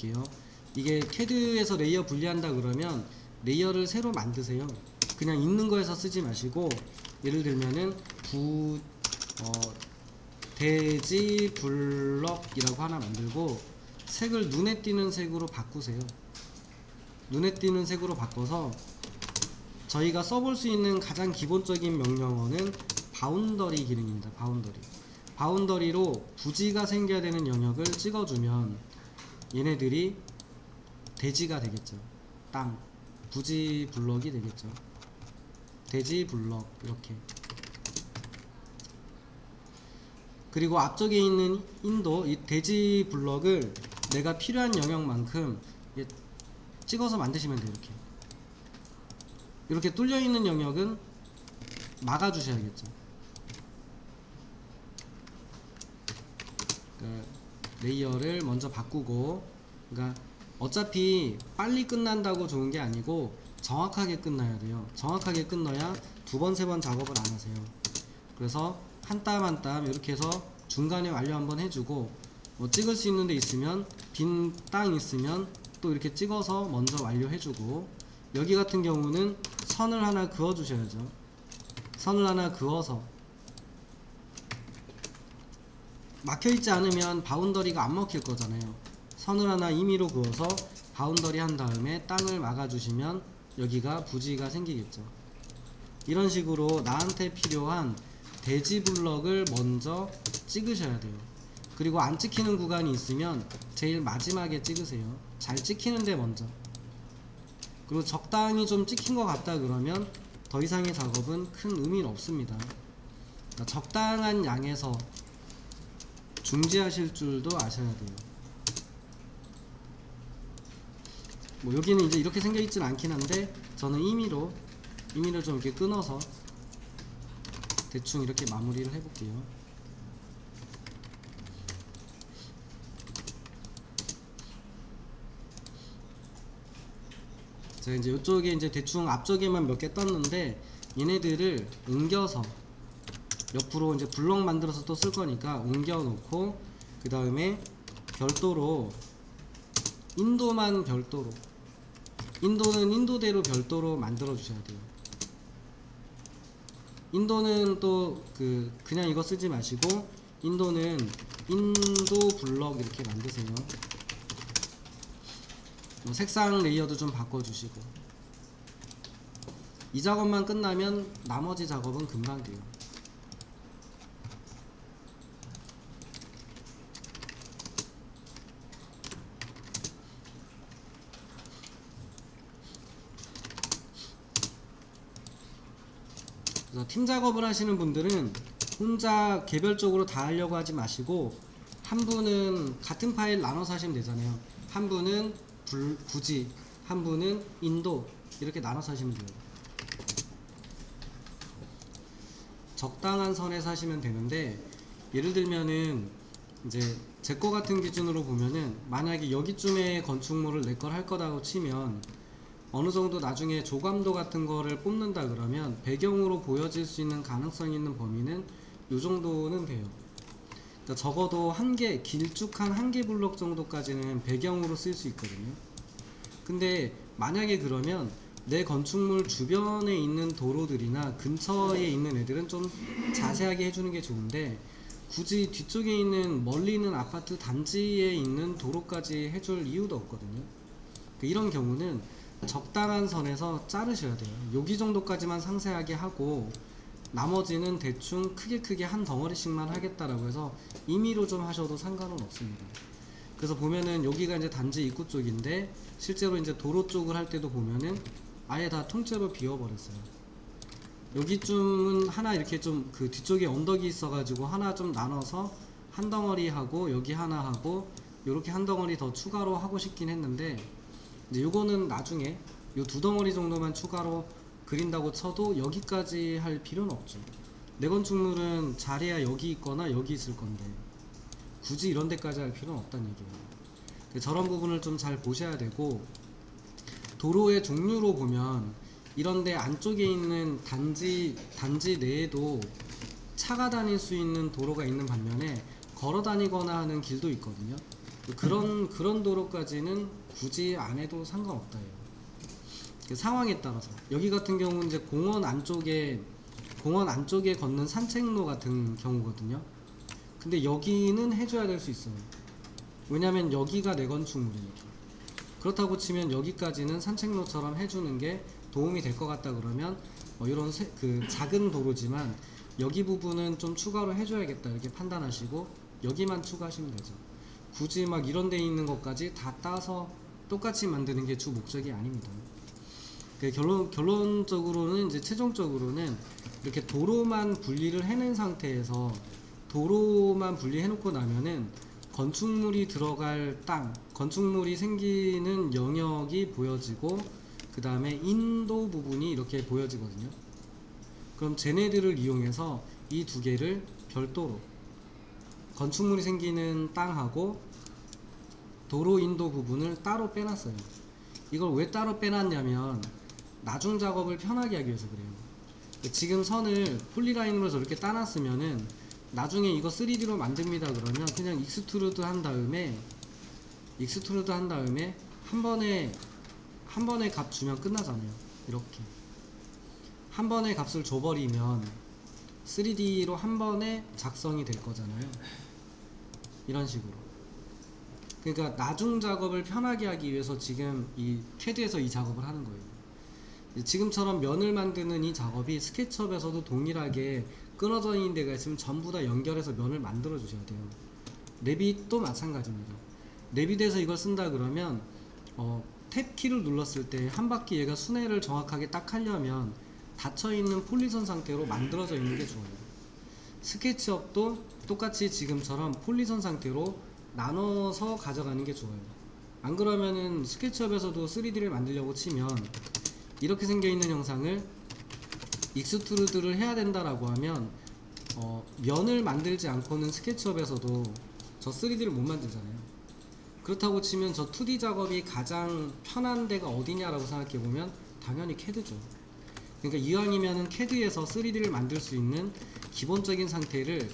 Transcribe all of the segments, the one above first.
볼게요. 이게 CAD에서 레이어 분리한다 그러면 레이어를 새로 만드세요. 그냥 있는 거에서 쓰지 마시고, 예를 들면은 대지 블럭이라고 하나 만들고 색을 눈에 띄는 색으로 바꾸세요. 눈에 띄는 색으로 바꿔서 저희가 써볼 수 있는 가장 기본적인 명령어는 바운더리 기능입니다. 바운더리로 부지가 생겨야 되는 영역을 찍어주면 얘네들이 대지가 되겠죠. 땅, 부지 블럭이 되겠죠. 대지 블럭 이렇게. 그리고 앞쪽에 있는 인도, 이 대지 블럭을 내가 필요한 영역만큼 찍어서 만드시면 돼요. 이렇게 뚫려 있는 영역은 막아 주셔야겠죠. 그러니까 레이어를 먼저 바꾸고, 그러니까 어차피 빨리 끝난다고 좋은 게 아니고 정확하게 끝나야 돼요. 정확하게 끝나야 두 번, 세 번 작업을 안 하세요. 그래서 한 땀 한 땀 이렇게 해서 중간에 완료 한번 해주고, 찍을 수 있는 데 있으면 빈 땅 있으면 또 이렇게 찍어서 먼저 완료해주고, 여기 같은 경우는 선을 하나 그어 주셔야죠. 선을 하나 그어서, 막혀있지 않으면 바운더리가 안 먹힐 거잖아요. 선을 하나 임의로 그어서 바운더리 한 다음에 땅을 막아 주시면 여기가 부지가 생기겠죠. 이런 식으로 나한테 필요한 대지 블럭을 먼저 찍으셔야 돼요. 그리고 안 찍히는 구간이 있으면 제일 마지막에 찍으세요. 잘 찍히는데 먼저. 그리고 적당히 좀 찍힌 것 같다 그러면 더 이상의 작업은 큰 의미는 없습니다. 그러니까 적당한 양에서 중지하실 줄도 아셔야 돼요. 여기는 이제 이렇게 생겨 있지는 않긴 한데, 저는 임의로 좀 이렇게 끊어서 대충 이렇게 마무리를 해볼게요. 제가 이제 이쪽에 이제 대충 앞쪽에만 몇 개 떴는데, 얘네들을 옮겨서 옆으로 이제 블럭 만들어서 또 쓸 거니까 옮겨 놓고, 그 다음에 별도로 인도만 별도로, 인도는 인도대로 별도로 만들어 주셔야 돼요. 인도는 또 그냥 이거 쓰지 마시고, 인도는 인도 블럭 이렇게 만드세요. 색상 레이어도 좀 바꿔주시고. 이 작업만 끝나면 나머지 작업은 금방 돼요. 그래서 팀 작업을 하시는 분들은 혼자 개별적으로 다 하려고 하지 마시고, 한 분은 같은 파일 나눠서 하시면 되잖아요. 한 분은 부지, 한 분은 인도, 이렇게 나눠서 하시면 돼요. 적당한 선에서 하시면 되는데, 예를 들면은 이제 제 거 같은 기준으로 보면은, 만약에 여기쯤에 건축물을 내 걸 할 거라고 치면 어느 정도 나중에 조감도 같은 거를 뽑는다 그러면 배경으로 보여질 수 있는 가능성 있는 범위는 요 정도는 돼요. 그러니까 적어도 길쭉한 한 개 블록 정도까지는 배경으로 쓸 수 있거든요. 근데 만약에 그러면 내 건축물 주변에 있는 도로들이나 근처에 있는 애들은 좀 자세하게 해주는 게 좋은데, 굳이 뒤쪽에 있는 멀리 있는 아파트 단지에 있는 도로까지 해줄 이유도 없거든요. 이런 경우는 적당한 선에서 자르셔야 돼요. 여기 정도까지만 상세하게 하고, 나머지는 대충 크게 한 덩어리씩만 하겠다라고 해서 임의로 좀 하셔도 상관은 없습니다. 그래서 보면은 여기가 이제 단지 입구 쪽인데, 실제로 이제 도로 쪽을 할 때도 보면은 아예 다 통째로 비워버렸어요. 여기쯤은 하나 이렇게 좀 뒤쪽에 언덕이 있어가지고 하나 좀 나눠서 한 덩어리 하고, 여기 하나 하고, 요렇게 한 덩어리 더 추가로 하고 싶긴 했는데, 이제 요거는 나중에 요 두 덩어리 정도만 추가로 그린다고 쳐도 여기까지 할 필요는 없죠. 내 건축물은 잘해야 여기 있거나 여기 있을 건데 굳이 이런 데까지 할 필요는 없다는 얘기예요. 저런 부분을 좀 잘 보셔야 되고, 도로의 종류로 보면 이런데 안쪽에 있는 단지 내에도 차가 다닐 수 있는 도로가 있는 반면에 걸어 다니거나 하는 길도 있거든요. 그런 도로까지는 굳이 안 해도 상관없다예요. 그 상황에 따라서 여기 같은 경우는 이제 공원 안쪽에 걷는 산책로 같은 경우거든요. 근데 여기는 해줘야 될 수 있어요. 왜냐면 여기가 내 건축물이니까. 그렇다고 치면 여기까지는 산책로처럼 해주는 게 도움이 될 것 같다 그러면 이런 그 작은 도로지만 여기 부분은 좀 추가로 해줘야겠다 이렇게 판단하시고 여기만 추가하시면 되죠. 굳이 막 이런 데 있는 것까지 다 따서 똑같이 만드는 게 주 목적이 아닙니다. 그 결론적으로는 이제 최종적으로는 이렇게 도로만 분리를 해낸 상태에서 도로만 분리해 놓고 나면은 건축물이 들어갈 땅, 건축물이 생기는 영역이 보여지고 그 다음에 인도 부분이 이렇게 보여지거든요. 그럼 쟤네들을 이용해서 이 두 개를 별도로 건축물이 생기는 땅하고 도로 인도 부분을 따로 빼놨어요. 이걸 왜 따로 빼놨냐면 나중 작업을 편하게 하기 위해서 그래요. 지금 선을 폴리라인으로 저렇게 따놨으면은 나중에 이거 3D로 만듭니다 그러면 그냥 익스트루드 한 다음에 한 번에 값 주면 끝나잖아요. 이렇게 한 번에 값을 줘버리면 3D로 한 번에 작성이 될 거잖아요. 이런 식으로. 그러니까 나중 작업을 편하게 하기 위해서 지금 이 캐드에서 이 작업을 하는 거예요. 지금처럼 면을 만드는 이 작업이 스케치업에서도 동일하게 끊어져 있는 데가 있으면 전부 다 연결해서 면을 만들어 주셔야 돼요. 레빗도 마찬가지입니다. 레빗에서 이걸 쓴다 그러면 탭 키를 눌렀을 때 한 바퀴 얘가 순회를 정확하게 딱 하려면 닫혀있는 폴리선 상태로 만들어져 있는 게 좋아요. 스케치업도 똑같이 지금처럼 폴리선 상태로 나눠서 가져가는 게 좋아요. 안 그러면은 스케치업에서도 3D를 만들려고 치면 이렇게 생겨있는 형상을 익스트루드를 해야 된다라고 하면 면을 만들지 않고는 스케치업에서도 저 3D를 못 만들잖아요. 그렇다고 치면 저 2D 작업이 가장 편한 데가 어디냐라고 생각해보면 당연히 캐드죠. 그러니까 이왕이면은 캐드에서 3D를 만들 수 있는 기본적인 상태를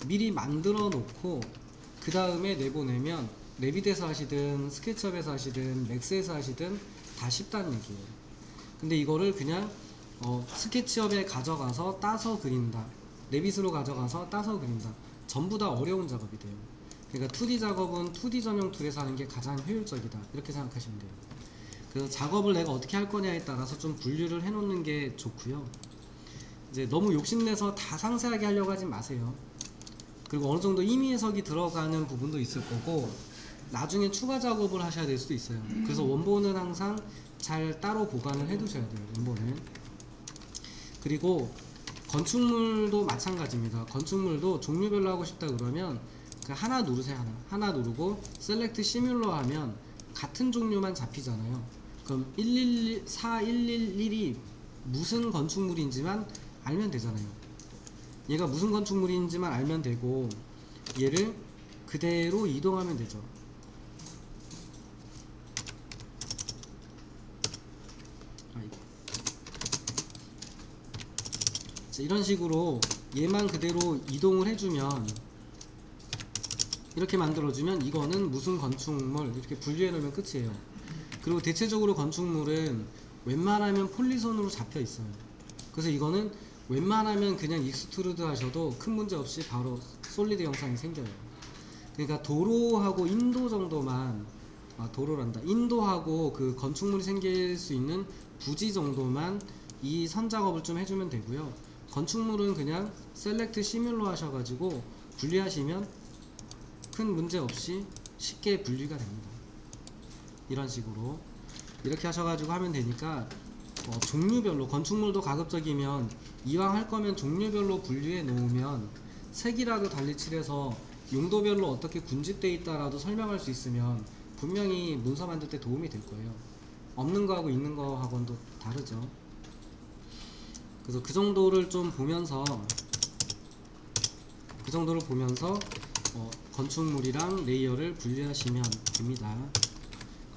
미리 만들어 놓고 그 다음에 내보내면 레빗에서 하시든 스케치업에서 하시든 맥스에서 하시든 다 쉽다는 얘기예요. 근데 이거를 그냥 스케치업에 가져가서 따서 그린다, 레빗으로 가져가서 따서 그린다, 전부 다 어려운 작업이 돼요. 그러니까 2D 작업은 2D 전용 툴에서 하는 게 가장 효율적이다 이렇게 생각하시면 돼요. 그래서 작업을 내가 어떻게 할 거냐에 따라서 좀 분류를 해 놓는 게 좋고요. 이제 너무 욕심내서 다 상세하게 하려고 하지 마세요. 그리고 어느 정도 임의 해석이 들어가는 부분도 있을 거고 나중에 추가 작업을 하셔야 될 수도 있어요. 그래서 원본은 항상 잘 따로 보관을 해 두셔야 돼요. 원본은. 그리고 건축물도 마찬가지입니다. 건축물도 종류별로 하고 싶다 그러면 하나 누르세요. 하나 누르고 셀렉트 시뮬러 하면 같은 종류만 잡히잖아요. 그럼 4111이 무슨 건축물인지만 알면 되잖아요. 얘가 무슨 건축물인지만 알면 되고 얘를 그대로 이동하면 되죠. 자, 이런 식으로 얘만 그대로 이동을 해주면 이렇게 만들어주면 이거는 무슨 건축물 이렇게 분류해 놓으면 끝이에요. 그리고 대체적으로 건축물은 웬만하면 폴리선으로 잡혀 있어요. 그래서 이거는 웬만하면 그냥 익스트루드 하셔도 큰 문제 없이 바로 솔리드 형상이 생겨요. 그러니까 도로하고 인도 정도만 도로란다. 인도하고 그 건축물이 생길 수 있는 부지 정도만 이 선 작업을 좀 해주면 되고요. 건축물은 그냥 셀렉트 시뮬러 하셔가지고 분리하시면 큰 문제 없이 쉽게 분리가 됩니다. 이런 식으로 이렇게 하셔가지고 하면 되니까 종류별로 건축물도 가급적이면 이왕 할 거면 종류별로 분류해 놓으면 색이라도 달리 칠해서 용도별로 어떻게 군집되어 있다라도 설명할 수 있으면 분명히 문서 만들 때 도움이 될 거예요. 없는 거하고 있는 거하고는 또 다르죠. 그래서 그 정도를 보면서 건축물이랑 레이어를 분리하시면 됩니다.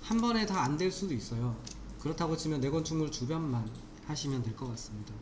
한 번에 다 안 될 수도 있어요. 그렇다고 치면 내 건축물 주변만 하시면 될 것 같습니다.